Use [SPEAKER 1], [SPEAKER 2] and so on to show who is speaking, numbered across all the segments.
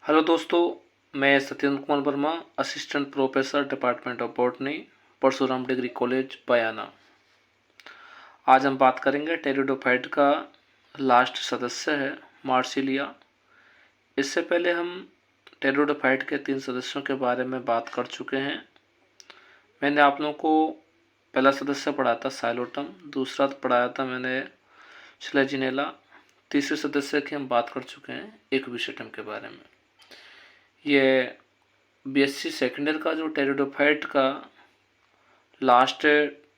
[SPEAKER 1] Hello दोस्तों, मैं Satyendra Kumar Verma, assistant professor department of botany, Parshuram degree college Bayana. आज हम बात करेंगे टेरिडोफाइट का लास्ट सदस्य है मार्सिलिया। इससे पहले हम टेरिडोफाइट के 3 सदस्यों के बारे में बात कर चुके हैं। मैंने आप लोगों को पहला सदस्य पढ़ाया था साइलोटम, दूसरा पढ़ाया था मैंने स्लेजिनेला, तीसरे सदस्य की हम बात कर चुके हैं एक्विसेटम के बारे में। ये बीएससी सेकेंड ईयर का जो टेरिडोफाइट का लास्ट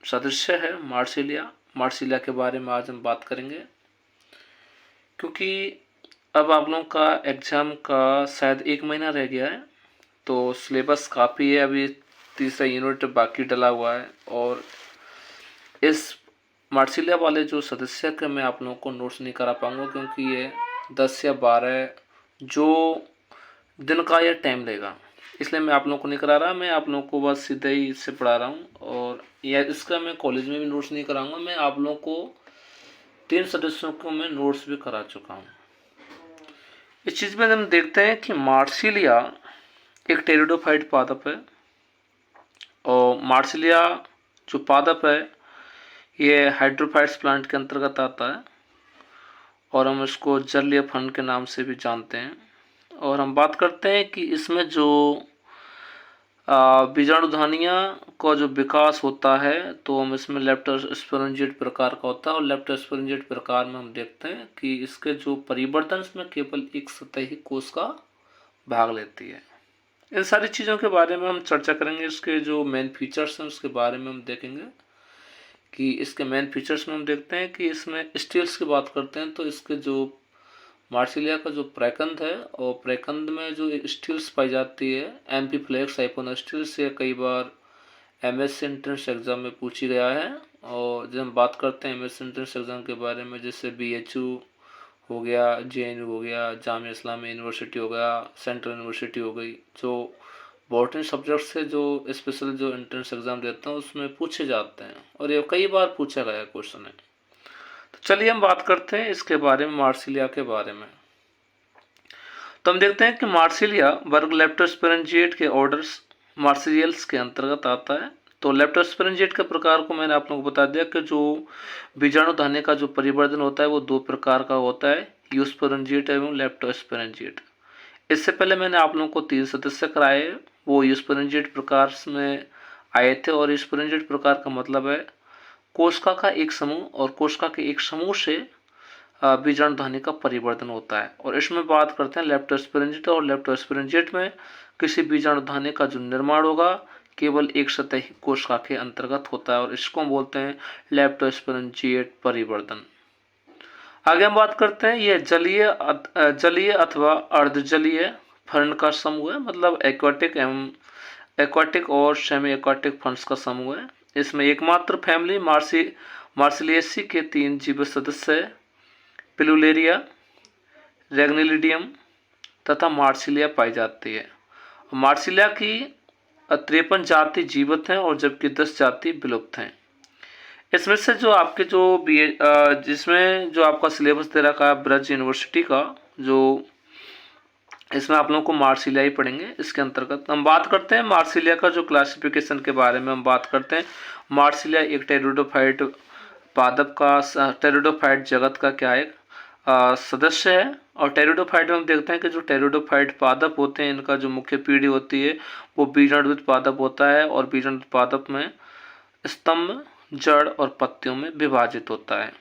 [SPEAKER 1] सदस्य है मार्सिलिया के बारे में आज हम बात करेंगे, क्योंकि अब आप लोगों का एग्ज़ाम का शायद 1 महीना रह गया है, तो सिलेबस काफ़ी है। अभी तीसरा यूनिट बाकी डला हुआ है और इस मार्सिलिया वाले जो सदस्य के मैं आप लोगों को नोट्स नहीं करा पाऊँगा, क्योंकि ये 10 या 12 जो दिन का ये टाइम लेगा, इसलिए मैं आप लोगों को नहीं करा रहा। मैं आप लोगों को बस सीधे ही इससे पढ़ा रहा हूँ और यह इसका मैं कॉलेज में भी नोट्स नहीं कराऊंगा। मैं आप लोगों को 3 सदस्यों को मैं नोट्स भी करा चुका हूँ। इस चीज़ में हम देखते हैं कि मार्सिलिया एक टेरिडोफाइट पादप है और मार्सिलिया जो पादप है ये हाइड्रोफाइट्स प्लांट के अंतर्गत आता है और हम इसको जलीय फंड के नाम से भी जानते हैं। और हम बात करते हैं कि इसमें जो बीजाणुधानियाँ का जो विकास होता है, तो हम इसमें लेप्टोस्पोरेंजिएट प्रकार का होता है और लेप्टोस्पोरेंजिएट प्रकार में हम देखते हैं कि इसके जो परिवर्तन इसमें केवल एक सतही कोश का भाग लेती है। इन सारी चीज़ों के बारे में हम चर्चा करेंगे। इसके जो मेन फीचर्स हैं उसके बारे में हम देखेंगे कि इसके मेन फीचर्स में हम देखते हैं कि इसमें स्टील्स की बात करते हैं तो इसके जो मार्सिलिया का जो प्रकंद है और प्रकंद में जो स्टील्स पाई जाती है एम्फीफ्लेक्स हाइपोनोस्टील्स, ये कई बार एमएस एंट्रेंस एग्जाम में पूछी गया है। और जब हम बात करते हैं एमएस एंट्रेंस एग्जाम के बारे में, जैसे बीएचयू हो गया, जेएनयू हो गया, जामिया इस्लामिया यूनिवर्सिटी हो गया, सेंट्रल यूनिवर्सिटी हो गई, जो बॉटनी सब्जेक्ट से जो स्पेशल जो एंट्रेंस एग्जाम देते हैं उसमें पूछे जाते हैं और ये कई बार पूछा गया क्वेश्चन है। तो चलिए हम बात करते हैं इसके बारे में, मार्सिलिया के बारे में। तो हम देखते हैं कि मार्सिलिया वर्ग लेप्टोस्पोरेंजिएट के ऑर्डर्स मार्सिलियल्स के अंतर्गत आता है। तो लेप्टोस्पोरेंजिएट के प्रकार को मैंने आप लोगों को बता दिया कि जो बीजाणुधानी का जो परिवर्तन होता है वो 2 प्रकार का होता है, यूस्पोरेंजिएट एवं लेप्टोस्पोरेंजिएट। इससे पहले मैंने आप लोगों को 3 सदस्य कराए, वो यूस्पोरेंजिएट प्रकार में आए थे। और यूस्पोरेंजिएट प्रकार का मतलब है कोशिका का एक समूह और कोशिका के एक समूह से बीजाणुधानी का परिवर्तन होता है। और इसमें बात करते हैं लेप्टोस्पोरेंजिएट, और लेप्टोस्पोरेंजिएट में किसी बीजाणुधानी का जो निर्माण होगा केवल एक सतही कोशिका के अंतर्गत होता है और इसको हम बोलते हैं लेप्टोस्पोरेंजिएट परिवर्तन। आगे हम बात करते हैं, यह जलीय अथवा अर्धजलीय फंड का समूह है, मतलब एक्वाटिक और सेमी एक्वाटिक फंड्स का समूह है। इसमें एकमात्र फैमिली मार्सिलिएसी के 3 जीवित सदस्य है, पिलुलेरिया, रेग्निलिडियम तथा मार्सिलिया पाई जाती है। मार्सिलिया की 53 जाति जीवित हैं और जबकि 10 जाति विलुप्त हैं। इसमें से जो आपके जो जिसमें जो आपका सिलेबस दे रखा है ब्रज यूनिवर्सिटी का, जो इसमें आप लोगों को मार्सिलिया ही पढ़ेंगे। इसके अंतर्गत हम बात करते हैं मार्सिलिया का जो क्लासिफिकेशन के बारे में हम बात करते हैं। मार्सिलिया एक टेरिडोफाइट पादप का, टेरिडोफाइट जगत का क्या है सदस्य है। और टेरिडोफाइट में हम देखते हैं कि जो टेरिडोफाइट पादप होते हैं इनका जो मुख्य पीढ़ी होती है वो बीजाणुयुक्त पादप होता है और बीजाणुयुक्त पादप में स्तंभ, जड़ और पत्तियों में विभाजित होता है।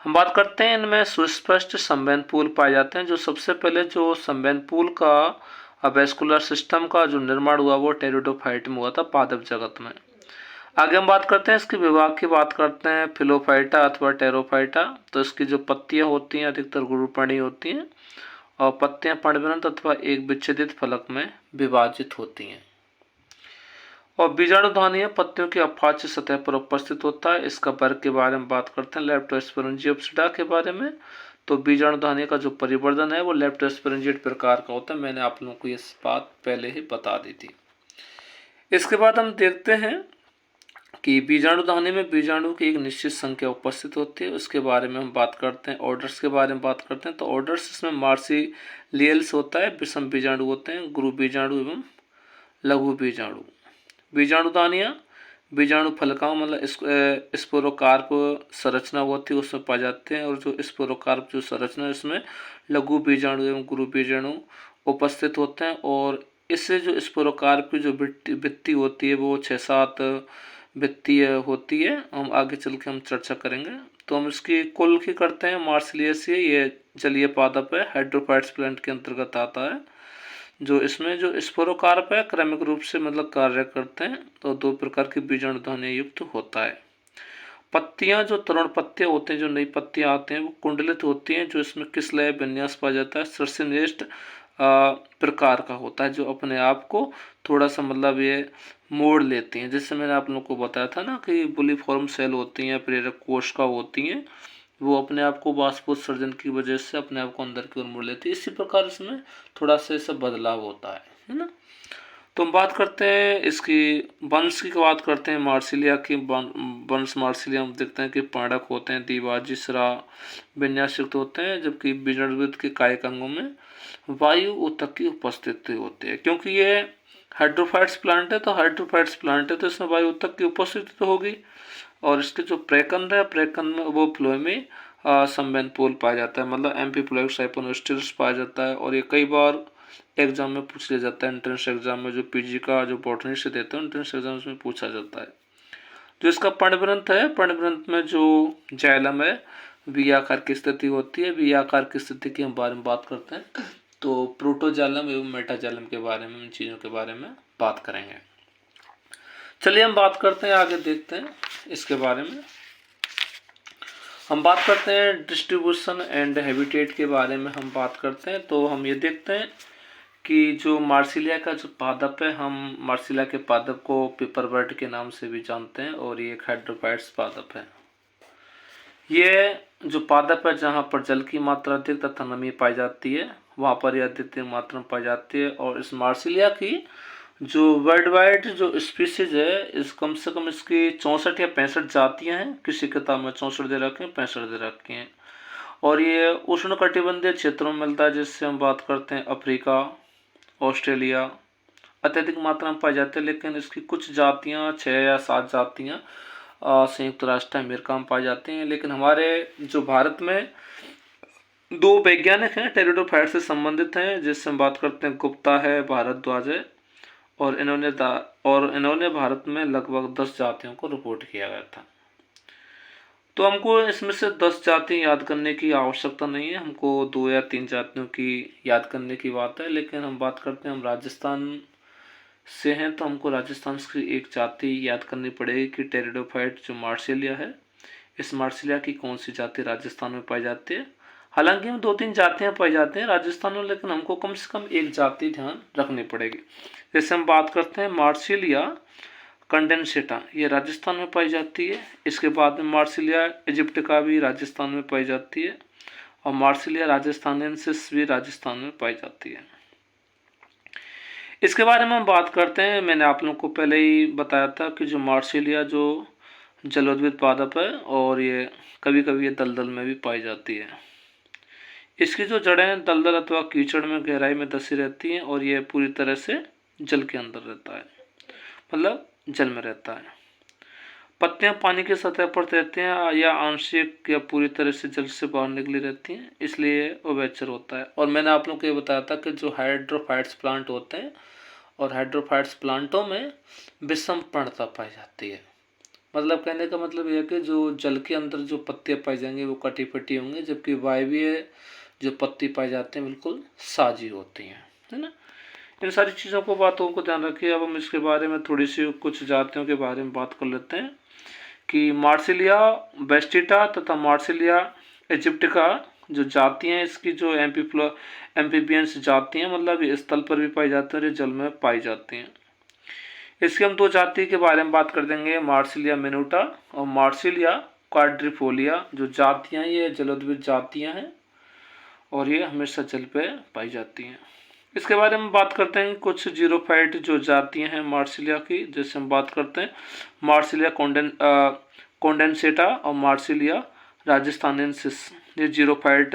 [SPEAKER 1] हम बात करते हैं इनमें सुस्पष्ट संवहनपूल पाए जाते हैं। जो सबसे पहले जो संवहनपूल का वेस्कुलर सिस्टम का जो निर्माण हुआ वो टेरिडोफाइट में हुआ था, पादप जगत में। आगे हम बात करते हैं इसके विभाग की बात करते हैं, फिलोफाइटा अथवा टेरोफाइटा। तो इसकी जो पत्तियां होती हैं अधिकतर गुरुपर्णी होती हैं और पत्तियां पर्णवृंत अथवा एक विच्छेदित फलक में विभाजित होती हैं। और बीजाणुधानी पत्तियों की अपाच्य सतह पर उपस्थित होता है। इसका वर्ग के बारे में बात करते हैं, लेप्टोस्पोरेंजियोप्सिडा के बारे में। तो बीजाणुधानी का जो परिवर्तन है वो लेप्टोस्पोरेंजिएट प्रकार का होता है। मैंने आप लोगों को ये बात पहले ही बता दी थी। इसके बाद हम देखते हैं कि बीजाणु दाने में बीजाणु की एक निश्चित संख्या उपस्थित होती है, उसके बारे में हम बात करते हैं। ऑर्डर्स के बारे में बात करते हैं तो ऑर्डर्स इसमें मार्सिलियल्स होता है, विषम बीजाणु होते हैं, गुरु बीजाणु एवं लघु बीजाणु। बीजाणु दानियाँ बीजाणु फलकाओं मतलब स्पोरोकार्प संरचना होती है उसमें पाए जाते हैं, और जो स्पोरोकार्प जो संरचना है इसमें लघु बीजाणु एवं गुरु बीजाणु उपस्थित होते हैं। और इससे जो स्पोरोकार्प की जो भित्ति होती है वो 6-7 भित्ति होती है, हम आगे चल के हम चर्चा करेंगे। तो हम इसकी कुल की करते हैं मार्सिलियस, ये जलीय पादप है, हाइड्रोफाइट्स प्लांट के अंतर्गत आता है। जो इसमें जो स्पोरोकार्प है क्रमिक रूप से मतलब कार्य करते हैं, तो 2 प्रकार की बीजाणु ध्वनि युक्त होता है। पत्तियां जो तरुण पत्ते होते हैं, जो नई पत्तियां आते हैं वो कुंडलित होती हैं, जो इसमें किसलय विन्यास पाया जाता है, सर्सिनेस्ट प्रकार का होता है, जो अपने आप को थोड़ा सा मतलब ये मोड़ लेती हैं। जैसे मैंने आप लोगों को बताया था ना कि बुलिफॉर्म सेल होती हैं, प्रेरक कोशिका होती हैं, वो अपने आप को वाष्पोत्सर्जन की वजह से अपने आप को अंदर की ओर मोड़ लेती है। इसी प्रकार इसमें थोड़ा सा ऐसा बदलाव होता है ना। तो हम बात करते हैं इसकी वंश की बात करते हैं मार्सिलिया की। वंश मार्सिलिया हम देखते हैं कि पाणक होते हैं, द्विबाजिसरा विन्यास युक्त होते हैं, जबकि बीजाणुविद के कायिक अंगों में वायु ऊतक की उपस्थिति होती है। क्योंकि ये हाइड्रोफाइट्स प्लांट है, तो इसमें वायु ऊतक की उपस्थिति तो होगी। और इसके जो प्रकंद है, प्रकंद में वो फ्लोएमी संवेदनपोल पाया जाता है, मतलब एम्फीफ्लोइक साइपोनोस्टिरस पाया जाता है। और ये कई बार एग्जाम में पूछ लिया जाता है, एंट्रेंस एग्जाम में, जो पीजी का जो बॉटनी से देते हैं एंट्रेंस एग्जाम में पूछा जाता है। जो इसका पर्णग्रंथ है, पर्णग्रंथ में जो जाइलम है वी आकार की स्थिति होती है। वी आकार की स्थिति की हम बारे में बात करते हैं, तो प्रोटोजाइलम एवं मेटाजाइलम के बारे में, इन चीज़ों के बारे में बात करेंगे। चलिए हम बात करते हैं, आगे देखते हैं इसके बारे में। हम बात करते हैं डिस्ट्रीब्यूशन एंड हैबिटेट के बारे में हम बात करते हैं। तो हम ये देखते हैं कि जो मार्सिलिया का जो पादप है, हम मार्सिलिया के पादप को पेपरबर्ड के नाम से भी जानते हैं, और ये एक हाइड्रोफाइट्स पादप है। ये जो पादप है जहाँ पर जल की मात्रा अधिक तथा नमी पाई जाती है वहाँ पर यह अधिक मात्रा में पाई जाती है। और इस मार्सिलिया की जो वर्ल्ड वाइड जो स्पीसीज है, इस कम से कम इसकी 64 या 65 जातियाँ हैं। किसी किताब में 64 दे रखे हैं, 65 दे रखे हैं। और ये उष्णकटिबंधीय क्षेत्रों में मिलता है, जिससे हम बात करते हैं अफ्रीका, ऑस्ट्रेलिया अत्यधिक मात्रा में पाई जाती है। लेकिन इसकी कुछ जातियाँ 6 या 7 जातियाँ संयुक्त राष्ट्र अमेरिका में पाई जाती हैं। लेकिन हमारे जो भारत में 2 वैज्ञानिक हैं टेरिडोफाइट से संबंधित हैं, जिससे हम बात करते हैं गुप्ता है, भारद्वाज है, और इन्होंने भारत में लगभग 10 जातियों को रिपोर्ट किया गया था। तो हमको इसमें से 10 जाति याद करने की आवश्यकता नहीं है, हमको 2 या 3 जातियों की याद करने की बात है। लेकिन हम बात करते हैं, हम राजस्थान से हैं, तो हमको राजस्थान की एक जाति याद करनी पड़ेगी कि टेरिडोफाइट जो मार्सिलिया है, इस मार्सिलिया की कौन सी जाति राजस्थान में पाई जाती है। हालांकि हम 2-3 जातियाँ पाई जाती हैं राजस्थान में, लेकिन हमको कम से कम एक जाति ध्यान रखनी पड़ेगी। जैसे हम बात करते हैं मार्सिलिया कंडेंसेटा, ये राजस्थान में पाई जाती है। इसके बाद में मार्सिलिया इजिप्टिका भी राजस्थान में पाई जाती है, और मार्सिलिया राजस्थानेंसिस भी राजस्थान में पाई जाती है। इसके बारे में हम बात करते हैं। मैंने आप लोगों को पहले ही बताया था कि जो मार्सिलिया जो जलोद्भिद पादप है, और ये कभी कभी ये दलदल में भी पाई जाती है। इसकी जो जड़ें दलदल अथवा कीचड़ में गहराई में धसी रहती हैं, और ये पूरी तरह से जल के अंदर रहता है, मतलब जल में रहता है। पत्तियां पानी की सतह पर रहती हैं या आंशिक या पूरी तरह से जल से बाहर निकली रहती हैं, इसलिए उभयचर होता है। और मैंने आप लोगों को ये बताया था कि जो हाइड्रोफाइट्स प्लांट होते हैं, और हाइड्रोफाइट्स प्लांटों में विषम पर्णता पाई जाती है। मतलब कहने का मतलब यह है कि जो जल के अंदर जो पत्तियां पाई जाएंगी वो कटी फटी होंगी, जबकि वायवीय जो पत्ती पाई जाती हैं बिल्कुल साजी होती हैं, है ना। इन सारी चीज़ों को बातों को ध्यान रखिए। अब हम इसके बारे में थोड़ी सी कुछ जातियों के बारे में बात कर लेते हैं कि मार्सिलिया वेस्टिटा तथा मार्सिलिया इजिप्टिका जो जातियाँ, इसकी जो एम्फीबियंस जातियाँ, मतलब ये स्थल पर भी पाई जाती हैं और ये जल में पाई जाती हैं। इसके हम 2 जाति के बारे में बात कर देंगे, मार्सिलिया मिनुटा और मार्सिलिया क्वाड्रिफोलिया। जो जातियाँ ये जलोद्भिद जातियाँ हैं, और ये हमेशा जल पे पाई जाती हैं। इसके बारे में बात करते हैं कुछ जीरोफाइट जो जातियां हैं मार्सिलिया की, जैसे हम बात करते हैं मार्सिलिया कॉन्डेंसेटा और मार्सिलिया राजस्थानेंसिस, ये जीरोफाइट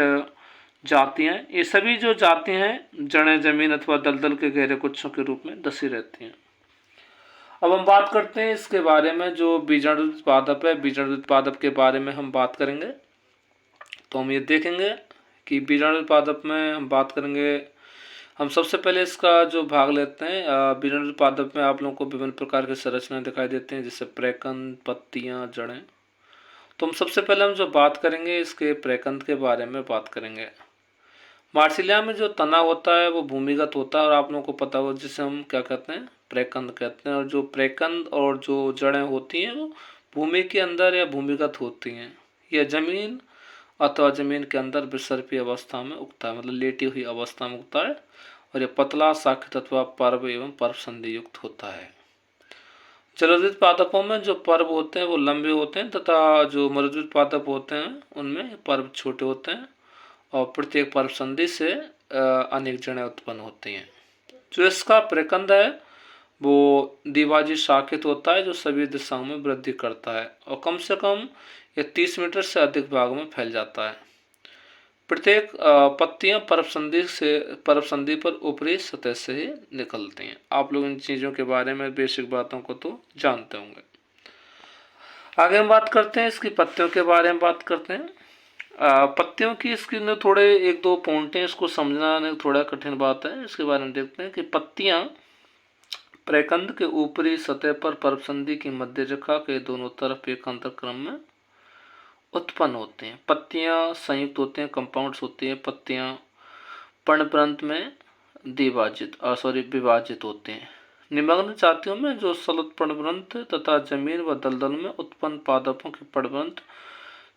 [SPEAKER 1] जातियां हैं। ये सभी जो जातियां हैं जड़ें जमीन अथवा दलदल के गहरे गुच्छों के रूप में धसी रहती हैं। अब हम बात करते हैं इसके बारे में जो बीजाणुयुक्त पादप है, बीजाणुयुक्त पादप के बारे में हम बात करेंगे। तो हम ये देखेंगे कि बीजाणुयुक्त पादप में हम बात करेंगे, हम सबसे पहले इसका जो भाग लेते हैं बीजाणुयुक्त पादप में आप लोगों को विभिन्न प्रकार की संरचनाएं दिखाई देती हैं, जैसे प्रैकंद, पत्तियां, जड़ें। तो हम सबसे पहले हम जो बात करेंगे इसके प्रैकंद के बारे में बात करेंगे। मार्सिलिया में जो तना होता है वो भूमिगत होता है और आप लोगों को पता हो जिसे हम क्या कहते हैं, प्रैकंद कहते हैं। और जो प्रैकंद और जो जड़ें होती हैं वो भूमि के अंदर या भूमिगत होती हैं, यह जमीन अथवा जमीन के अंदर विसर्पी अवस्था में उगता है, मतलब लेटी हुई अवस्था में उगता है। और यह पतला, शाखित अथवा पर्व एवं पर्व संधि युक्त होता है। जलोदृत पादपों में जो पर्व होते हैं वो लंबे होते हैं तथा जो मरुदृत पादप होते हैं उनमें पर्व छोटे होते हैं और प्रत्येक पर्व संधि से अनेक जड़ें उत्पन्न होती हैं। जो इसका प्रकंद है वो द्विभाजित शाखित होता है जो सभी दिशाओं में वृद्धि करता है और कम से कम यह 30 मीटर से अधिक भाग में फैल जाता है। प्रत्येक पत्तियां पर्व संधि पर ऊपरी सतह से ही निकलती हैं। आप लोग इन चीज़ों के बारे में बेसिक बातों को तो जानते होंगे। आगे हम बात करते हैं इसकी पत्तियों के बारे में बात करते हैं। पत्तियों की इसकी थोड़े एक दो पॉइंट हैं, इसको समझना थोड़ा कठिन बात है। इसके बारे में देखते हैं कि पत्तियां प्रकंद के ऊपरी सतह पर पर्वसंधि की मध्य रेखा के दोनों तरफ एक अंतरक्रम में उत्पन्न होते हैं। पत्तियां संयुक्त होते हैं, कंपाउंड्स होती हैं। पत्तियां पर्णप्रांत में विभाजित होते हैं। निमग्न जातियों में जो सलत पर्णवृंत तथा जमीन व दलदल में उत्पन्न पादपों के पर्णवृंत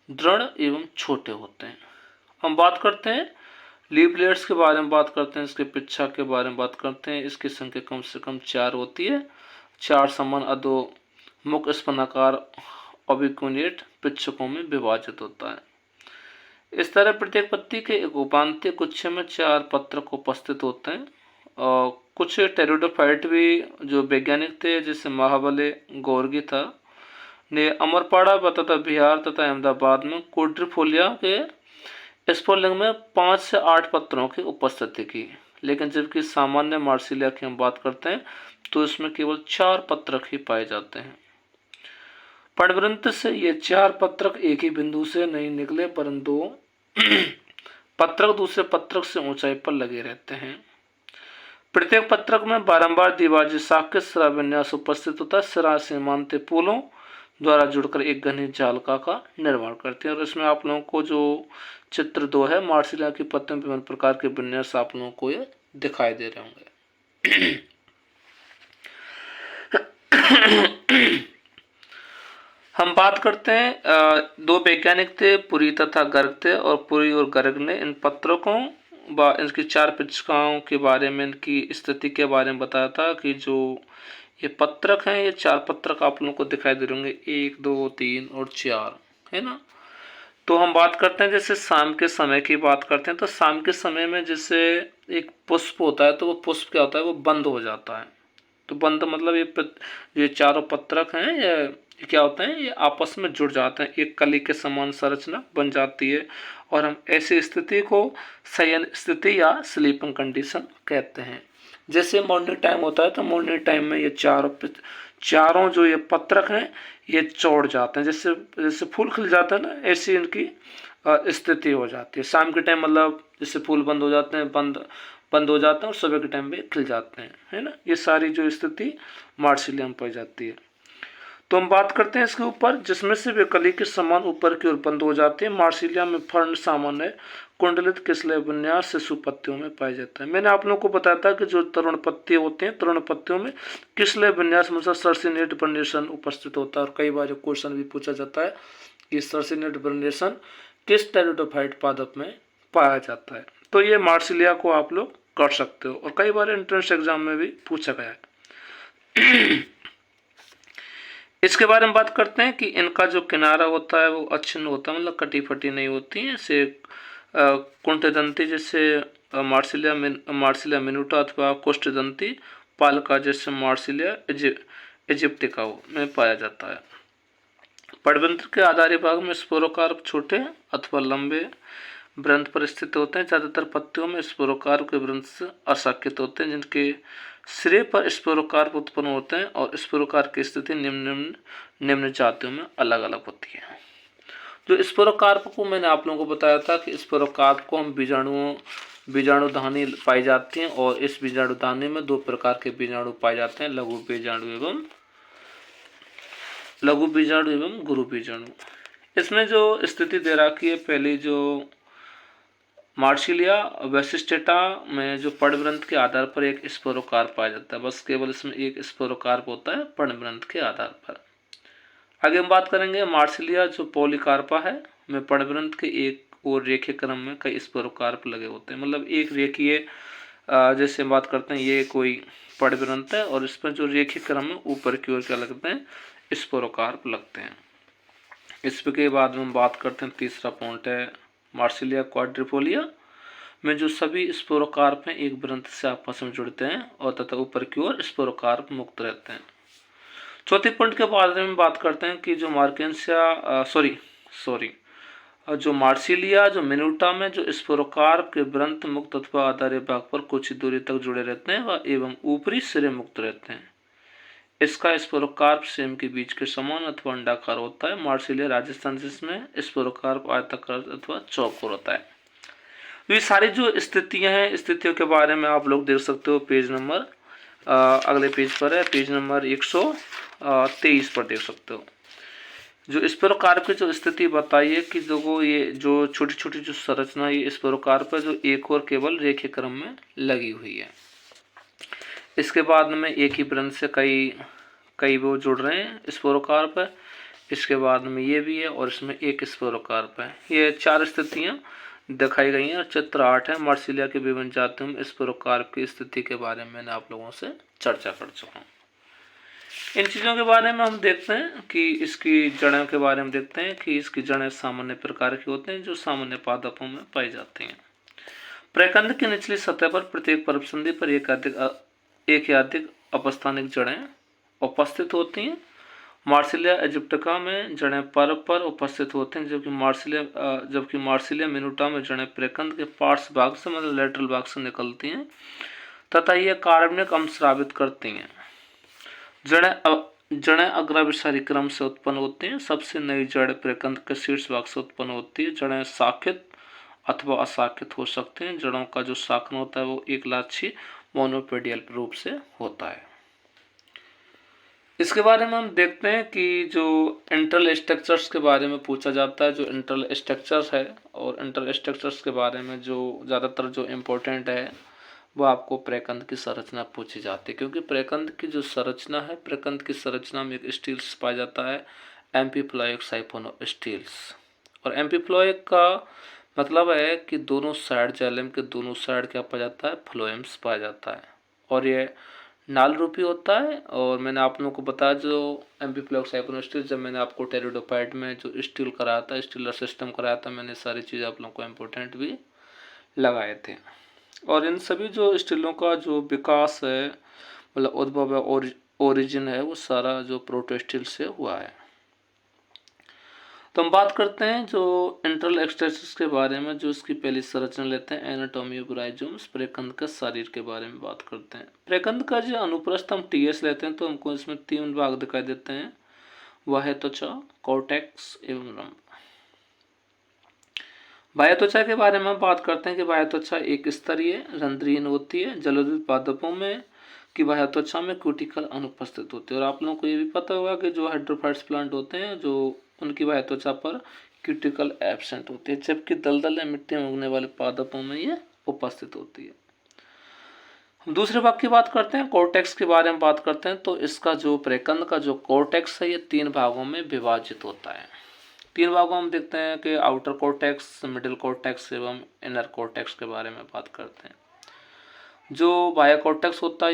[SPEAKER 1] दृढ़ एवं छोटे होते हैं। हम बात करते हैं लीफलेट्स के बारे में बात करते हैं, इसके पिच्छा के बारे में बात करते हैं। इसकी संख्या कम से कम 4 होती है। 4 समान अधोमुख स्पनाकार ऑबिक्यूनेट पिच्छकों में विभाजित होता है। इस तरह प्रत्येक पत्ती के एक उपांत्य गुच्छे में 4 पत्रक उपस्थित होते हैं। और कुछ टेरिडोफाइट भी जो वैज्ञानिक थे जैसे महाबले गोर्गी था ने अमरपाड़ा तथा बिहार तथा अहमदाबाद में कोड्रिफोलिया के स्फुलिंग में 5 से 8 पत्रों की उपस्थिति की। लेकिन जबकि सामान्य मार्सिलिया की हम बात करते हैं तो इसमें केवल 4 पत्रक ही पाए जाते हैं। पर्णवृंत से ये 4 पत्रक एक ही बिंदु से नहीं निकले, परंतु पत्रक दूसरे पत्रक से ऊंचाई पर लगे रहते हैं। प्रत्येक पत्रक में बारंबार द्विभाजित शाखित सिरा विन्यास उपस्थित होता है। सिरा सीमांत पुलों द्वारा जुड़कर एक घनित जालिका का निर्माण करते हैं। और इसमें आप लोगों को जो चित्र 2 है मार्सिलिया की पत्तियों विभिन्न प्रकार के विन्यास आप लोगों को ये दिखाई दे रहे होंगे। हम बात करते हैं 2 वैज्ञानिक थे, पुरी तथा गर्ग थे। और पुरी और गर्ग ने इन पत्रकों व इनकी 4 पिच्छकाओं के बारे में, इनकी स्थिति के बारे में बताया था कि जो ये पत्रक हैं, ये 4 पत्रक आप लोगों को दिखाई दे रहे होंगे, 1 2 3 और 4, है ना। तो हम बात करते हैं जैसे शाम के समय की बात करते हैं, तो शाम के समय में जैसे एक पुष्प होता है तो वो पुष्प क्या होता है, वो बंद हो जाता है। तो बंद मतलब ये चारों पत्रक हैं, ये क्या होते हैं, ये आपस में जुड़ जाते हैं, एक कली के समान संरचना बन जाती है। और हम ऐसी स्थिति को शयन स्थिति या स्लीपिंग कंडीशन कहते हैं। जैसे मॉर्निंग टाइम होता है तो मॉर्निंग टाइम में ये चारों जो ये पत्रक हैं ये चौड़ जाते हैं, जैसे फूल खिल जाता है ना, ऐसी इनकी स्थिति हो जाती है। शाम के टाइम मतलब जैसे फूल बंद हो जाते हैं, बंद हो जाते हैं और सुबह के टाइम पे खिल जाते हैं, है ना। ये सारी जो स्थिति मार्सिलिया में पाई जाती है। तो हम बात करते हैं इसके ऊपर, जिसमें से वे कली के समान ऊपर की ओर बंद हो जाते हैं। मार्सिलिया में फर्ण सामान्य कुंडलित किसलय विन्यास से सुपत्तियों में पाया जाता है। मैंने आप लोगों को बताया था कि जो तरुण पत्ते होते हैं, तरुण पत्तियों में किसलय विन्यास मतलब सर्सिनेट वर्नेशन उपस्थित होता है। और कई बार क्वेश्चन भी पूछा जाता है कि सर्सिनेट वर्नेशन किस टेरिडोफाइट पादप में पाया जाता है। तो ये मार्सिलिया को आप लोग कर सकते हो और कई बार एंट्रेंस एग्जाम में भी पूछा गया है। इसके बारे में बात करते हैं कि इनका जो किनारा होता है वो अच्छिन्न होता है, मतलब कटी फटी नहीं होती है। इसे कुंठदंती जैसे मार्सिलिया मिनुटा अथवा कोष्ठदंती पालका जैसे मार्सिलिया इजिप्टिका में पाया जाता है। पड़वंत्र के आधारी भाग में स्पोरोकार्प छोटे अथवा लंबे वृंत पर स्थित होते हैं। ज्यादातर पत्तियों में स्पोरोकार्प के वृंत अशाखित होते हैं, जिनके सिरे पर स्पोरोकार्प उत्पन्न होते हैं और स्पोरोकार्प की स्थिति निम्न जातियों में अलग अलग होती है। जो स्पोरोकार्प को मैंने आप लोगों को बताया था कि स्पोरोकार्प को हम बीजाणुधानी पाई जाती हैं, और इस बीजाणुधानी में दो प्रकार के बीजाणु पाए जाते हैं, लघु बीजाणु एवं गुरु बीजाणु। इसमें जो स्थिति दे रखी है, पहली जो मार्सिलिया वेसिस्टेटा में जो पर्णवृंत के आधार पर एक स्पोरोकार्प पाया जाता है, बस केवल इसमें एक स्पोरोकार्प होता है पर्णवृंत के आधार पर। आगे हम बात करेंगे मार्सिलिया जो पॉलीकार्पा है में पर्णवृंत के एक और रेखीय क्रम में कई स्पोरोकार्प लगे होते हैं, मतलब एक रेखीय, जैसे हम बात करते हैं ये कोई पर्णवृंत है और इस पर जो रेखीय क्रम में ऊपर की ओर क्या लगते हैं, स्पोरोकार्प लगते हैं। इसके बाद में हम बात करते हैं, तीसरा पॉइंट है मार्सिलिया क्वाड्रिफोलिया में जो सभी स्पोरोकार्प हैं एक वृंत से आपस में जुड़ते हैं और तथा ऊपर की ओर स्पोरोकार्प मुक्त रहते हैं। चौथे पॉइंट के बारे में बात करते हैं कि जो जो मार्सिलिया जो मिनुटा में जो स्पोरोकार्प के वृंत मुक्त अथवा आधारी भाग पर कुछ दूरी तक जुड़े रहते हैं एवं ऊपरी सिरे मुक्त रहते हैं। इसका स्पोरोकार्प सेम के बीच के समान अथवा अंडाकार होता है। मार्सिलिया राजस्थान जिसमें स्पोरोकार्प आयताकार अथवा चौकोर होता है। तो ये सारी जो स्थितियां हैं, स्थितियों के बारे में आप लोग देख सकते हो पेज नंबर अगले पेज पर है, पेज नंबर 123 पर देख सकते हो। जो स्पोरोकार्प की जो स्थिति बताइए कि जो ये जो छोटी छोटी जो संरचना ये स्पोरोकार्प है जो एक और केवल रेखीय क्रम में लगी हुई है। इसके बाद में एक ही वृंत से कई वो जुड़ रहे हैं स्पोरोकार्प है। इसके बाद में ये भी है और इसमें एक स्पोरोकार्प है। ये चार स्थितियां दिखाई गई हैं और चित्र 8 है। मार्सिलिया के विभिन्न जातियों में स्पोरोकार्प की स्थिति के बारे में मैंने आप लोगों से चर्चा कर चुका हूँ। इन चीज़ों के बारे में हम देखते हैं कि इसकी जड़ों के बारे में देखते हैं कि इसकी जड़ें सामान्य प्रकार की होते हैं जो सामान्य पादपों में पाई जाती हैं। प्रकंद की निचली सतह पर प्रत्येक परपसंधि पर एक या अधिक अपस्थानिक जड़ें उपस्थित होती हैं। मार्सिलिया इजिप्टिका में जड़ें पर उपस्थित होते हैं, जबकि मार्सिलिया मिनुटा में जड़ें प्रकंद के पार्श्व भाग से मतलब लेटरल भाग से निकलती हैं तथा ये कार्बनिक अम्लस्रावित करती हैं। जड़ें अग्राभिसारी क्रम से उत्पन्न होती हैं। सबसे नई जड़ प्रकंद के शीर्ष भाग से उत्पन्न होती है। जड़ें शाखित अथवा अशाखित हो सकते हैं। जड़ों का जो शाखन होता है वो एक लाछी मोनोपेडियल रूप से होता है। इसके बारे में हम देखते हैं कि जो इंटरनल स्ट्रक्चर्स के बारे में पूछा जाता है, जो इंटरनल स्ट्रक्चर्स है और इंटरनल स्ट्रक्चर्स के बारे में जो ज़्यादातर जो इम्पोर्टेंट है वो आपको प्रकंद की संरचना पूछी जाती है, क्योंकि प्रकंद की जो संरचना है, प्रकंद की संरचना में एक स्टील्स पाया जाता है एम्फीफ्लोइक साइफोनो स्टील्स। और एम्फीफ्लोइक का मतलब है कि दोनों साइड जाइलम के दोनों साइड क्या पाया जाता है, फ्लोएम्स पाया जाता है और ये नाल रूपी होता है। और मैंने आप लोगों को बताया जो एम्फीफ्लोइक साइफोनो स्टील, जब मैंने आपको टेरिडोफाइट में जो स्टील कराया था, स्टीलर सिस्टम कराया था, मैंने सारी चीज़ें आप लोगों को इम्पोर्टेंट भी लगाए थे। और इन सभी जो स्टीलों का जो विकास है मतलब उद्भव है ओरिजिन है वो सारा जो प्रोटोस्टील से हुआ है। तो हम बात करते हैं जो इंटरनल स्ट्रक्चर्स के बारे में, जो इसकी पहली संरचना लेते हैं एनाटॉमी ऑफ राइजोम्स। प्रकंद का शरीर के बारे में बात करते हैं। प्रकंद का जो अनुप्रस्थ हम टीएस लेते हैं तो हमको इसमें 3 भाग दिखाई देते हैं, वह है त्वचा, कॉर्टेक्स एवं रंभ। बाह्य त्वचा के बारे में बात करते हैं कि बाह्य त्वचा एक स्तरीय रंध्रहीन होती है। जलोदृत पादपों में की बाह्य त्वचा में क्यूटिकल अनुपस्थित होती है। और आप लोगों को ये भी पता होगा कि जो हाइड्रोफाइट्स प्लांट होते हैं जो उनकी बाह्य त्वचा पर क्यूटिकल एब्सेंट होती है, जबकि दलदल या मिट्टी में उगने वाले पादपों में ये उपस्थित होती है। हम दूसरे भाग की बात करते हैं, कॉर्टेक्स के बारे में बात करते हैं। तो इसका जो प्रकंद का जो कॉर्टेक्स है ये 3 भागों में विभाजित होता है। 3 भागों में देखते हैं कि आउटर कॉर्टेक्स, मिडिल कॉर्टेक्स एवं इनर कॉर्टेक्स के बारे में बात करते हैं। जो बाह्य कॉर्टेक्स होता है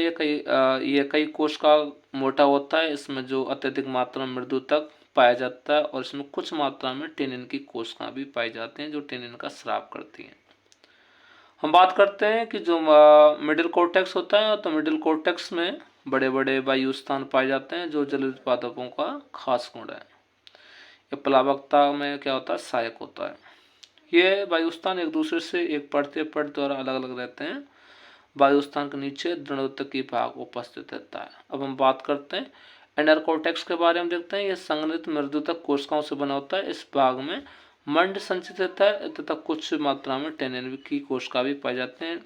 [SPEAKER 1] ये कई कोश का मोटा होता है। इसमें जो अत्यधिक मात्रा में मृदु तक पाया जाता है और इसमें कुछ मात्रा में टेनिन की कोशिकाएं भी पाई जाती हैं जो टेनिन का स्राव करती हैं। हम बात करते हैं कि जो मिडिल कॉर्टेक्स होता है, तो मिडिल कॉर्टेक्स में बड़े बड़े वायु स्थान पाए जाते हैं जो जल उत्पादकों का खास गुण है। ये प्लावकता में क्या होता है, सहायक होता है। ये वायुस्थान एक दूसरे से एक परत द्वारा अलग अलग रहते हैं। वायुस्थान के नीचे दृढ़ोत्तकीय भाग उपस्थित रहता है। अब हम बात करते हैं इनर कॉर्टेक्स के बारे में, देखते हैं। यह संघनित मृदुतक कोशिकाओं से बना होता है। इस भाग में मंड संचित रहता है तथा कुछ मात्रा में टैनिन की कोशिका भी पाए जाते हैं।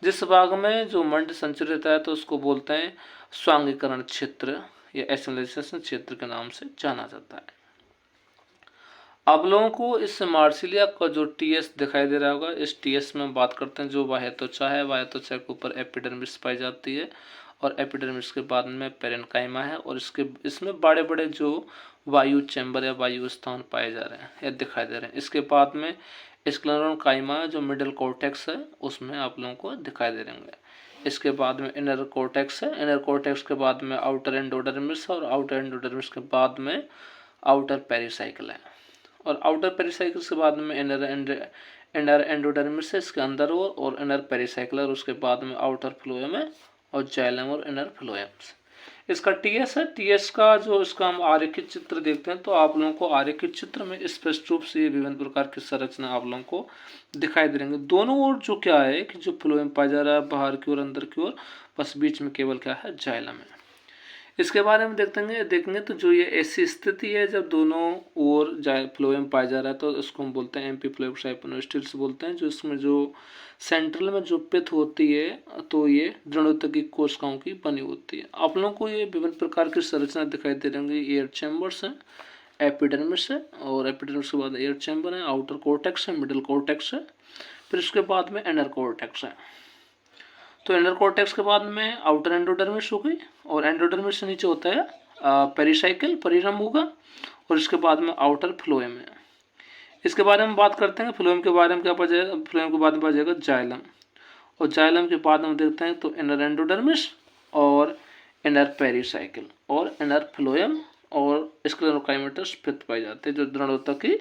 [SPEAKER 1] जिस भाग में जो मंड संचित रहता है तो उसको बोलते हैं स्वांगीकरण क्षेत्र या एसिमिलेशन क्षेत्र के नाम से जाना जाता है। आप लोगों को इस मार्सिलिया का जो टीएस दिखाई दे रहा होगा, इस टीएस में बात करते हैं जो बाह्य त्वचा है। बाह्य त्वचा के ऊपर एपिडर्मिस पाई जाती है और एपिडर्मिस के बाद में पेरेन्काइमा है और इसमें बड़े बड़े जो वायु चैम्बर या वायु स्थान पाए जा रहे हैं या दिखाई दे रहे हैं। इसके बाद में स्क्लेरोकाइमा जो मिडिल कॉर्टेक्स है उसमें आप लोगों को दिखाई दे रहेंगे। इसके बाद में इनर कॉर्टेक्स है। इनर कॉर्टेक्स के बाद में आउटर एंडोडर्मिस और आउटर एंडोडर्मिस के बाद में आउटर पेरिसाइकिल है और आउटर पेरिसाइकिल के बाद में इनर एंडोडर्मिस है इसके अंदर और इनर पेरिसाइकिलर, उसके बाद में आउटर फ्लोएम है और जाइलम और इनर फ्लोएम्स। इसका टीएस है। टीएस का जो इसका हम आरेखित चित्र देखते हैं तो आप लोगों को आरेखित चित्र में स्पष्ट रूप से विभिन्न प्रकार की संरचना आप लोगों को दिखाई दे रहेंगे। दोनों ओर जो क्या है कि जो फ्लोएम पाया जा रहा है बाहर की ओर अंदर की ओर, बस बीच में केवल क्या है, जाइलम है। इसके बारे में देखेंगे तो जो ये ऐसी स्थिति है जब दोनों ओर फ्लोएम पाया जा रहा है तो इसको हम बोलते हैं एम्पी फ्लोएम साइपोनोस्टिल्स बोलते हैं। जो इसमें जो सेंट्रल में जो पिथ होती है तो ये दृढ़ोत्तकीय कोशिकाओं की बनी होती है। आप लोगों को ये विभिन्न प्रकार की संरचना दिखाई दे रही होंगी। एयर चैम्बर्स हैं, एपिडर्मिस है और एपिडर्मिस के बाद एयर चैम्बर है, आउटर कॉर्टेक्स है, मिडिल कॉर्टेक्स है, फिर उसके बाद में इनर कॉर्टेक्स है। तो इनर कॉर्टेक्स के बाद में आउटर एंडोडर्मिस हो गई और एंडोडर्मिस से नीचे होता है पेरिसाइकिल, परिरम होगा और इसके बाद में आउटर फ्लोएम है। इसके बारे में बात करते हैं। फ्लोएम के बारे में क्या पता जाएगा, फ्लोएम के बाद में पता जाएगा जाइलम और जाइलम के बाद हम देखते हैं तो इनर एंडोडर्मिस और इनर पेरिसाइकिल और इनर फ्लोएम और स्क्लेरोकाइमेटस पित्त पाए जाते हैं। जो दृढ़ोत्तकीय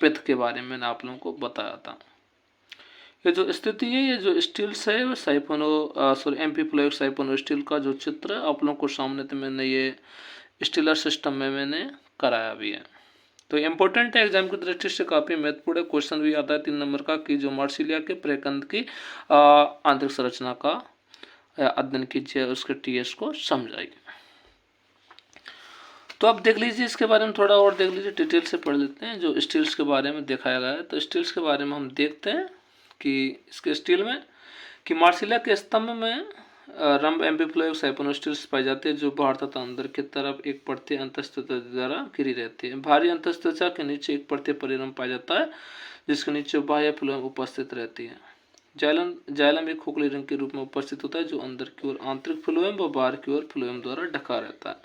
[SPEAKER 1] पित्त के बारे में मैंने आप लोगों को बताया था। ये जो स्थिति है, ये जो स्टील्स है वो एम्पी फ्लोएम साइपोनो स्टील का जो चित्र है आप लोगों को सामने तो मैंने ये स्टीलर सिस्टम में मैंने कराया भी है। तो इम्पोर्टेंट है, एग्जाम की दृष्टि से काफ़ी महत्वपूर्ण है। क्वेश्चन भी आता है 3 नंबर का कि जो मार्सिलिया के प्रकंद की आंतरिक संरचना का अध्ययन कीजिए, उसके टीएस को समझाइए। तो अब देख लीजिए इसके बारे में थोड़ा और देख लीजिए, डिटेल से पढ़ लेते हैं। जो स्टील्स के बारे में दिखाया गया है तो स्टील्स के बारे में हम देखते हैं कि इसके स्टील में कि मार्सिलिया के स्तंभ में रंभ एम्पीफ्लोएम साइपोनोस्टिल्स पाई जाती है जो बाहर तथा अंदर की तरफ एक परतीय अंतस्त्वचा द्वारा घिरी रहती है। बाहरी अंतस्त्वचा के नीचे एक परतीय परिरंभ पाया जाता है जिसके नीचे बाह्य फ्लोएम उपस्थित रहती है। जाइलम एक खोखले रंग के रूप में उपस्थित होता है जो अंदर की ओर आंतरिक फ्लोएम व बाहर की ओर फ्लोएम द्वारा ढका रहता है।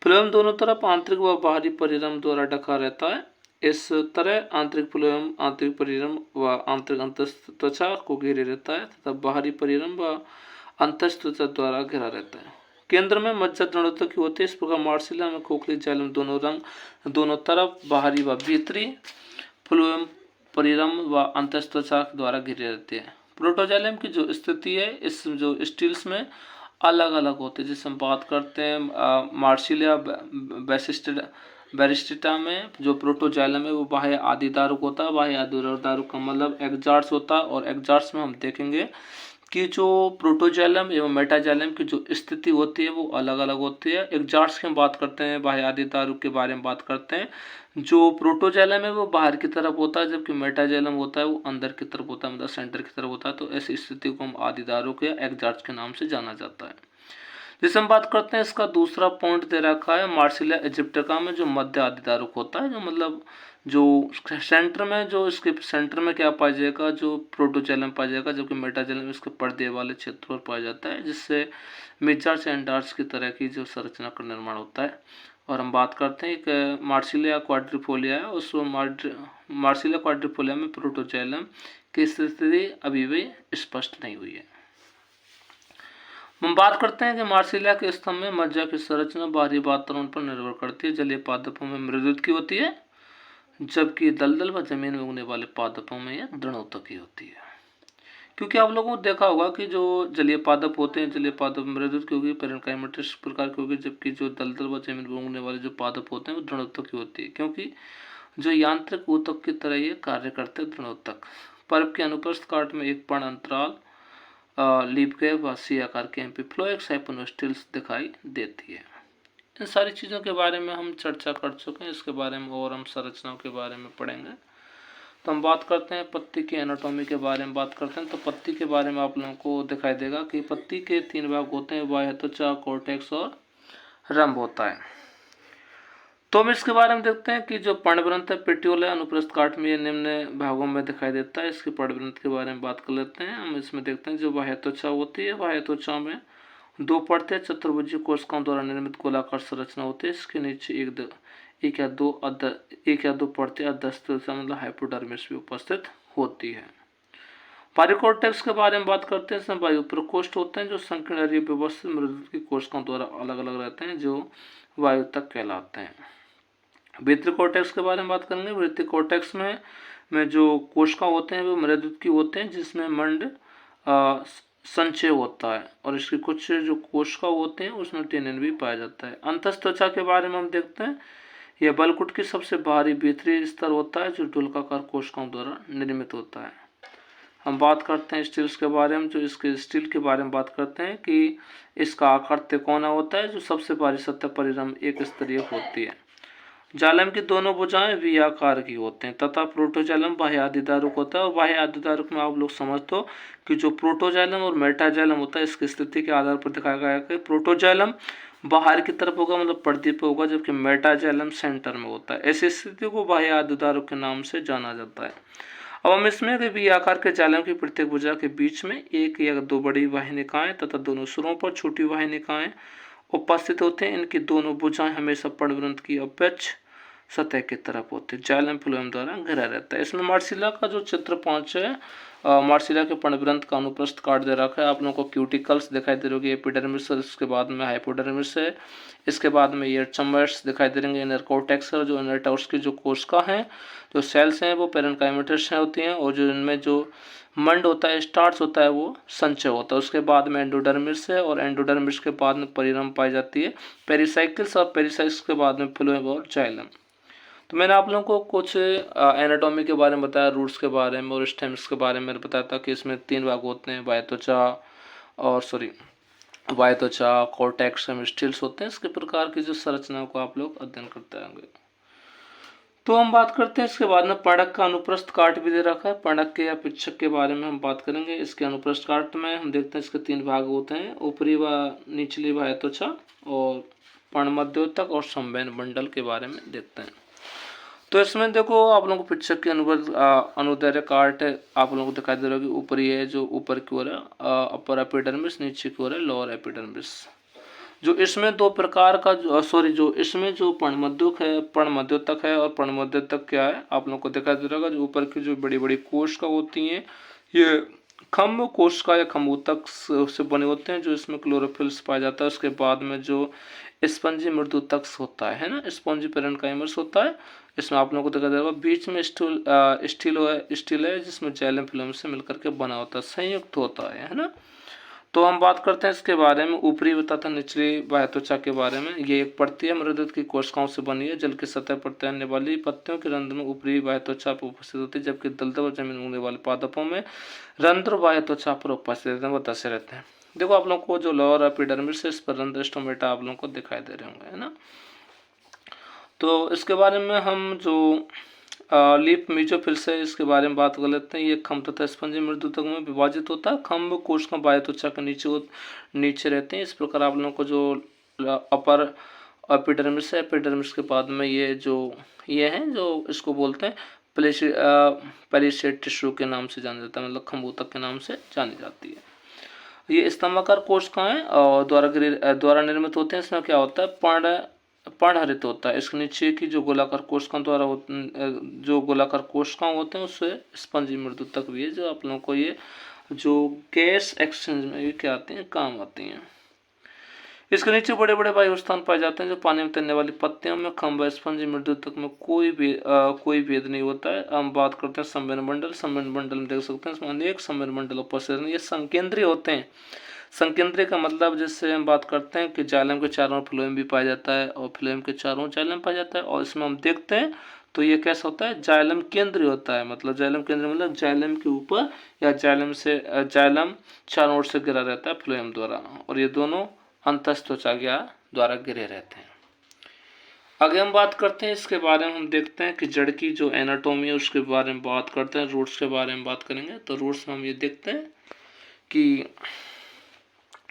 [SPEAKER 1] फ्लोएम दोनों तरफ आंतरिक व बाहरी परिरंभ द्वारा ढका रहता है। इस तरह आंतरिक फ्लोएम आंतरिक परिरंभ व आंतरिक अंतस्त्वचा को घेरे रहता है तथा बाहरी परिरंभ व अंतस्त्वचा द्वारा घिरा रहता है। केंद्र में मज्जा दृढ़ोत्तकीय होती है। इस प्रकार मार्सिलिया में खोखली जाइलम दोनों तरफ बाहरी व भीतरी फ्लोएम परिरंभ व अंतस्त्वचा द्वारा घिरे रहती है। प्रोटोजाइलम की जो स्थिति है इस जो स्टील्स में अलग अलग होते हैं। जिससे हम बात करते हैं मार्सिलिया बैरिस्टिटा में जो प्रोटोजाइलम है वो बाह्य आदिदारुक होता है। बाह्य आदिदारुक का मतलब एग्जार्स होता है और एग्जार्स में हम देखेंगे कि जो प्रोटोजाइलम एवं मेटाजाइलम की जो स्थिति होती है वो अलग अलग होती है। एग्जार्स की हम बात करते हैं, बाह्य आदिदारुक के बारे में बात करते हैं। जो प्रोटोजाइलम है वो बाहर की तरफ होता है जबकि मेटाजाइलम होता है वो अंदर की तरफ होता है, मतलब सेंटर की तरफ होता है। तो ऐसी स्थिति को हम आदिदारुक या एग्जार्स के नाम से जाना जाता है। जैसे हम बात करते हैं इसका दूसरा पॉइंट दे रखा है मार्सिलिया इजिप्टिका में जो मध्य आदिदारुक होता है, जो मतलब जो सेंटर में जो इसके सेंटर में क्या पाया जाएगा, जो प्रोटोजाइलम पाया जाएगा जबकि मेटाजाइलम इसके पर्दे वाले क्षेत्र पर पाया जाता है जिससे मिजार्स एंड डार्ट्स की तरह की जो संरचना का निर्माण होता है। और हम बात करते हैं एक मार्सिलिया क्वाड्रिफोलिया है, उस मार्सिलिया क्वाड्रिफोलिया में प्रोटोजाइलम की स्थिति अभी भी स्पष्ट नहीं हुई है। हम बात करते हैं कि मार्सिलिया के स्तंभ में मज्जा की संरचना बाहरी वातावरण पर निर्भर करती है। जलीय पादपों में मृदुत्व होती है जबकि दलदल व जमीन में उगने वाले पादपों में यह दृढ़ोत्तकीय होती है। क्योंकि आप लोगों को देखा होगा कि जो जलीय पादप होते हैं, जलीय पादप मृदुत की होगी, पेरेन्काइमेटस प्रकार की होगी, जबकि जो दलदल व जमीन पर उगने वाले जो पादप होते हैं वो दृढ़ोत्तक की होती है, क्योंकि जो यांत्रिक ऊतक की तरह ये कार्य करते हैं दृढ़ोत्तक। पर्व के अनुप्रस्थ काट में एक पर्ण अंतराल लीप गए वासी आकार के एम्पीफ्लोइक साइपोनोस्टिल्स दिखाई देती है। इन सारी चीज़ों के बारे में हम चर्चा कर चुके हैं, इसके बारे में और हम संरचनाओं के बारे में पढ़ेंगे। तो हम बात करते हैं पत्ती की एनाटॉमी के बारे में बात करते हैं। तो पत्ती के बारे में आप लोगों को दिखाई देगा कि पत्ती के 3 भाग होते हैं, बाह्य त्वचा, कॉर्टेक्स और रंभ होता है। तो हम इसके बारे में देखते हैं कि जो पर्णवृंत है, पेट्यूल है, अनुप्रस्थ काट में ये निम्न भागों में दिखाई देता है। इसके पर्णवृंत के बारे में बात कर लेते हैं। हम इसमें देखते हैं जो बाह्य त्वचा होती है, बाह्य त्वचा में 2 परतें चतुर्भुजीय कोशिकाओं द्वारा निर्मित गोलाकार संरचना होती है। इसके नीचे एक या दो परतें अधस्थ मतलब हाइपोडर्मिस भी उपस्थित होती है। पारिकोर्टेक्स के बारे में बात करते हैं। इसमें वायु प्रकोष्ठ होते हैं जो संकीर्ण व्यवस्थित मृदुत की कोशिकाओं द्वारा अलग अलग रहते हैं, जो वायु तक कहलाते हैं। भित्ति कोर्टेक्स के बारे में बात करेंगे। भित्ति कोर्टेक्स में जो कोशिका होते हैं वो मृदुत की होते हैं, जिसमें मंड संचय होता है, और इसकी कुछ जो कोशिका होते हैं उसमें टेनिन भी पाया जाता है। अंतस्थ त्वचा के बारे में हम देखते हैं। यह बलकुट की सबसे बाहरी भीतरी स्तर होता है जो डुलकाकार कोशिकाओं द्वारा निर्मित होता है। हम बात करते हैं स्टील्स के बारे में। जो इसके स्टील के बारे में बात करते हैं कि इसका आकार त्रिकोणा होता है, जो सबसे बाहरी सतह परिरंभ एक स्तरीय होती है। जालम की दोनों भुजाएं वी आकार की होते हैं तथा प्रोटोजाइलम बाह्य आदिदारुक होता है। और बाह्य आदिदारुक में आप लोग समझते हो कि जो प्रोटोजाइलम और मेटाजाइलम होता है, इसकी स्थिति के आधार पर दिखाया गया है कि प्रोटोजाइलम बाहर की तरफ होगा, मतलब पर्दे पे होगा, जबकि मेटाजाइलम सेंटर में होता है। ऐसी स्थिति को बाह्य आदिदारुक के नाम से जाना जाता है। अब हम इसमें वी आकार के जालम की प्रत्येक भुजा के बीच में 1 या 2 बड़ी वाहिनिकाएं तथा दोनों सिरों पर छोटी वाहिनिकाएं उपस्थित होते हैं। इनकी दोनों भुजाएं हमेशा पर्णवृंत की अपेक्ष सतह की तरफ होते हैं। जाइलम फ्लोएम द्वारा घिरा रहता है। इसमें मार्सिला का जो चित्र 5 है, मार्सिला के पर्णवृंत का अनुप्रस्थ काट दे रखा है। आप लोगों को क्यूटिकल्स दिखाई दे रही है, एपिडर्मिस है, इसके बाद में हाइपोडर्मिस है, इसके बाद में ये चैम्बर्स दिखाई दे रहे हैं, इनर कोर्टेक्स है। जो इनर टॉर्स की जो कोशिका हैं, जो सेल्स हैं, वो पेरेन्काइमेटस होती हैं, और जो इनमें जो मंड होता है, स्टार्च होता है, वो संचय होता है। उसके बाद में एंडोडर्मिस है, और एंडोडर्मिस के बाद में परिरंभ पाई जाती है, पेरिसाइकिल्स, और पेरिसाइकिल्स के बाद में फ्लोएम और जाइलम। तो मैंने आप लोगों को कुछ एनाटॉमी के बारे में बताया, रूट्स के बारे में और स्टेम्स के बारे में बताया था कि इसमें 3 भाग होते हैं, बाह्य त्वचा, कॉर्टेक्स, स्टिल्स होते हैं। इसके प्रकार की जो संरचना को आप लोग अध्ययन करते होंगे। तो हम बात करते हैं इसके बाद में पर्णक का अनुप्रस्थ काट भी दे रखा है। पर्णक के या पिच्छक के बारे में हम बात करेंगे। इसके अनुप्रस्थ काट में हम देखते हैं इसके 3 भाग होते हैं, ऊपरी व निचली बाह्य त्वचा, और पर्णमध्योतक और संवहन मंडल के बारे में देखते हैं। तो इसमें देखो आप लोगों को पिच्छक के अनुदैर्ध्य काट आप लोगों को दिखाई दे रहा है कि ऊपरी है, जो ऊपर की ओर है अपर एपिडर्मिस, नीचे की ओर है लोअर एपिडर्मिस। जो इसमें 2 प्रकार का जो इसमें जो पर्णमध्योतक है, और पर्णमध्योतक क्या है आप लोगों को दिखाई दे रहा है। जो ऊपर की जो बड़ी बड़ी कोशिका होती हैं, ये खम्भ कोशिका या खम्भोतक से बने होते हैं, जो इसमें क्लोरोफिल्स पाया जाता है। उसके बाद में जो स्पंजी मृदुतक होता है ना, स्पंजी पेरेन्काइमस होता है। इसमें आप लोगों को दिखाई दे रहा है बीच में स्टील है, जिसमें जाइलम फिल्म से मिलकर के बना होता है, संयुक्त होता है ना। तो हम बात करते हैं इसके बारे में ऊपरी तथा निचली बाह्य त्वचा के बारे में। ये एक परतीय मृदुत की कोशिकाओं से बनी है। जल की सतह पर तैरने वाली पत्तियों के रंध्र में ऊपरी बाह्य त्वचा पर उपस्थित होती है, जबकि दलदल और जमीन उगने वाले पादपों में रंध्र बाह्य त्वचा पर उपस्थित रहते हैं, वो दसे रहते हैं। देखो आप लोग को जो लोअर एपिडर्मिस है, इस पर रंध्र स्टोमेटा आप लोगों को दिखाई दे रहे होंगे, है ना। तो इसके बारे में हम जो लीफ मीजोफिल्स है, इसके बारे में बात कर लेते हैं। ये खम्भ तथा स्पंजी मृदुतक में विभाजित होता है। खम्भ कोशिका बाह्य त्वचा के नीचे रहते हैं। इस प्रकार आप लोगों को जो अपर एपिडर्मिस है, एपिडर्मिस के बाद में ये है जो इसको बोलते हैं पेरिसेट टिश्यू के नाम से जाना जाता है, मतलब खम्भोतक के नाम से जानी जाती है। ये स्तंभाकार कोशिकाएं द्वारा निर्मित होते हैं। इसमें क्या होता है, पर्णहरित होता है। इसके नीचे की जो गोलाकार कोशिकाओं होते हैं, उससे स्पंजी मृदुतक भी है, जो आप लोगों को ये जो गैस एक्सचेंज में भी क्या आते हैं, काम आती हैं। इसके नीचे बड़े बड़े वायु स्थान पाए जाते हैं जो पानी में तैरने वाली पत्तियों में, खंभ, स्पंज, मृदुतक में कोई भेद नहीं होता है। हम बात करते हैं संवेद मंडल। संवेद मंडल में देख सकते हैं इसमें अनेक संवेद मंडल उपस्थित हैं। ये संकेंद्रीय होते हैं। संकेंद्रीय का मतलब जैसे हम बात करते हैं कि जाइलम के चारों ओर फ्लोएम भी पाया जाता है और फ्लोएम के चारों ओर जाइलम पाया जाता है। और इसमें हम देखते हैं तो ये कैसा होता है, जाइलम केंद्रीय होता है। मतलब जाइलम केंद्रीय मतलब जाइलम के ऊपर या जाइलम चारों ओर से घिरा रहता है फ्लोएम द्वारा, और ये दोनों अंतःत्वचा द्वारा घिरे रहते हैं। आगे हम बात करते हैं इसके बारे में, हम देखते हैं कि जड़ की जो एनाटॉमी है उसके बारे में बात करते हैं। रूट्स के बारे में बात करेंगे तो रूट्स में हम ये देखते हैं कि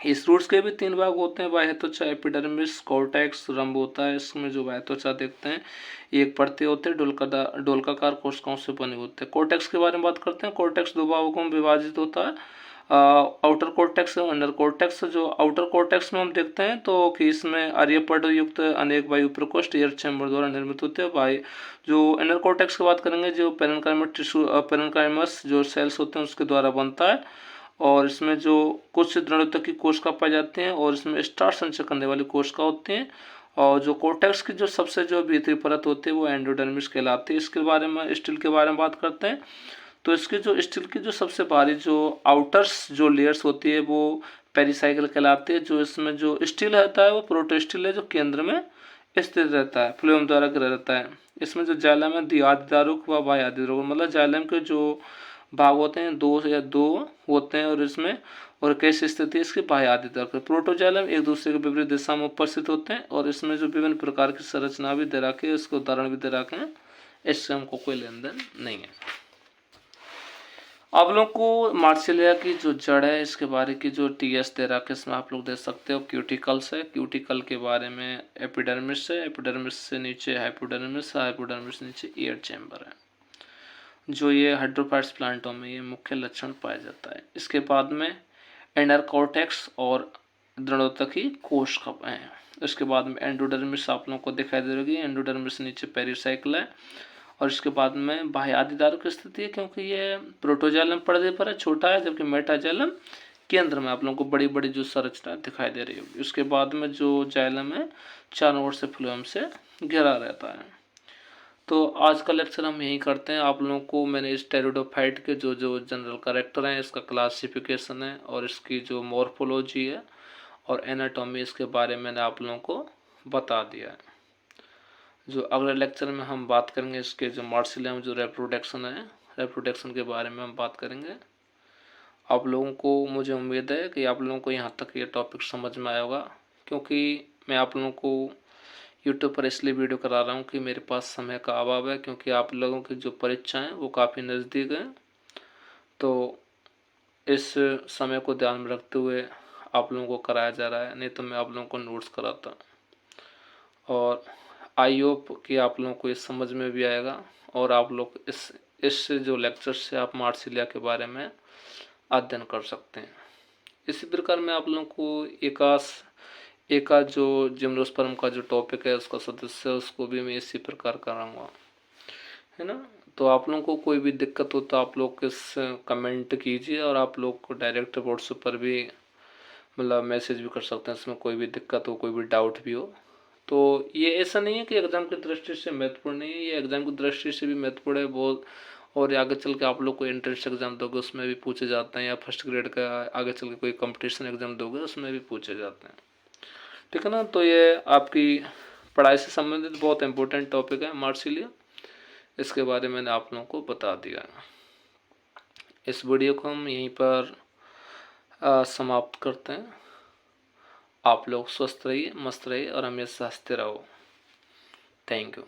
[SPEAKER 1] इस रूट्स के भी 3 भाग होते हैं, बाह्य त्वचा, एपिडर्मिस, कॉर्टेक्स, रंभ होता है। इसमें जो बाह्य त्वचा देखते हैं एक परतें होते हैं डोलकाकार कोशिकाओं से बने होते हैं। कॉर्टेक्स के बारे में बात करते हैं। कॉर्टेक्स 2 भागों में विभाजित होता है, आउटर कॉर्टेक्स और अंडर कॉर्टेक्स। जो आउटर कॉर्टेक्स में हम देखते हैं तो कि इसमें आर्यपट युक्त अनेक वायु प्रकोष्ठ एयर चैम्बर द्वारा निर्मित होते हैं। जो इनर कॉर्टेक्स की बात करेंगे जो पेरेन्काइमस जो सेल्स होते हैं उसके द्वारा बनता है, और इसमें जो कुछ दृढ़ता की कोशिका पाई जाती हैं और इसमें स्टार संचय करने वाली कोशिका होती हैं। और जो कॉर्टेक्स की जो सबसे जो भीतरी परत होती है वो एंडोडर्मिस कहलाती है। इसके बारे में स्टील के बारे में बात करते हैं तो इसकी जो स्टील की जो सबसे बाहरी जो आउटर्स जो लेयर्स होती है वो पेरिसाइकिल कहलाती है। जो इसमें जो स्टील रहता है वो प्रोटोस्टील है जो केंद्र में स्थित रहता है, फ्लोएम द्वारा घिरा रहता है। इसमें जो जाइलम है द्विआदिदारुक व बाह्यादिदारुक, मतलब जाइलम के जो भाग होते हैं 2 होते हैं, और इसमें और कैसी स्थिति है इसकी बाह्य आदिदारुक। प्रोटोजाइलम एक दूसरे के विपरीत दिशा में उपस्थित होते हैं, और इसमें जो विभिन्न प्रकार की संरचना भी दे रखे हैं, इसको उदाहरण भी दे रखे हैं, इससे हमको कोई लेन देन नहीं है। आप लोग को मार्सिलिया की जो जड़ है इसके बारे की जो टीएस दे रखा है इसमें आप लोग देख सकते हो क्यूटिकल्स है। क्यूटिकल के बारे में एपिडर्मिस है, एपिडर्मिस से नीचे हाइपोडर्मिस, हाइपोडर्मिस से नीचे एयर चैम्बर है। जो ये हाइड्रोफाइट्स प्लांटों में ये मुख्य लक्षण पाया जाता है। इसके बाद में इनर कॉर्टेक्स और दृढ़ोतकी कोशिका है। इसके बाद में एंडोडर्मिस आप लोगों को दिखाई दे रही है, एंडोडर्मिस से नीचे पेरिसाइकिल है, और इसके बाद में बाह्य आदिदारुक की स्थिति है क्योंकि ये प्रोटोजाइलम पर्दे पर है, छोटा है, जबकि मेटाजाइलम केंद्र में आप लोगों को बड़ी बड़ी जो संरचना दिखाई दे रही होगी। उसके बाद में जो जाइलम है चारों ओर से फ्लोएम से घिरा रहता है। तो आज का लेक्चर हम यही करते हैं। आप लोगों को मैंने स्टेरिडोफाइट के जो जनरल कैरेक्टर हैं, इसका क्लासिफिकेशन है और इसकी जो मॉर्फोलॉजी है और एनाटॉमी, इसके बारे में मैंने आप लोगों को बता दिया है। जो अगले लेक्चर में हम बात करेंगे इसके जो मार्सिलिया में जो रिप्रोडक्शन है, रिप्रोडक्शन के बारे में हम बात करेंगे। आप लोगों को मुझे उम्मीद है कि आप लोगों को यहाँ तक ये टॉपिक समझ में आया होगा, क्योंकि मैं आप लोगों को यूट्यूब पर इसलिए वीडियो करा रहा हूँ कि मेरे पास समय का अभाव है, क्योंकि आप लोगों की जो परीक्षाएं वो काफ़ी नज़दीक हैं। तो इस समय को ध्यान में रखते हुए आप लोगों को कराया जा रहा है, नहीं तो मैं आप लोगों को नोट्स कराता। और आई होप कि आप लोगों को ये समझ में भी आएगा और आप लोग इस जो लेक्चर से आप मार्सिलिया के बारे में अध्ययन कर सकते हैं। इसी प्रकार मैं आप लोगों को एका जो जिम्नोस्पर्म का जो टॉपिक है उसका सदस्य है उसको भी मैं इसी प्रकार कराऊंगा, है ना। तो आप लोगों को कोई भी दिक्कत हो तो आप लोग इस कमेंट कीजिए, और आप लोग को डायरेक्ट व्हाट्सएप पर भी मतलब मैसेज भी कर सकते हैं। इसमें कोई भी दिक्कत हो, कोई भी डाउट भी हो तो ये ऐसा नहीं है कि एग्ज़ाम की दृष्टि से महत्वपूर्ण नहीं है, ये एग्ज़ाम की दृष्टि से भी महत्वपूर्ण है बहुत। और आगे चल के आप लोग को एंट्रेंस एग्ज़ाम दोगे उसमें भी पूछे जाते हैं, या फर्स्ट ग्रेड का आगे चल के कोई कंपटीशन एग्ज़ाम दोगे उसमें भी पूछे जाते हैं, ठीक है ना। तो ये आपकी पढ़ाई से संबंधित बहुत इंपॉर्टेंट टॉपिक है मार्सिलिया, इसके बारे में मैंने आप लोगों को बता दिया। इस वीडियो को हम यहीं पर समाप्त करते हैं। आप लोग स्वस्थ रहिए, मस्त रहिए और हमेशा हंसते रहो। Thank you.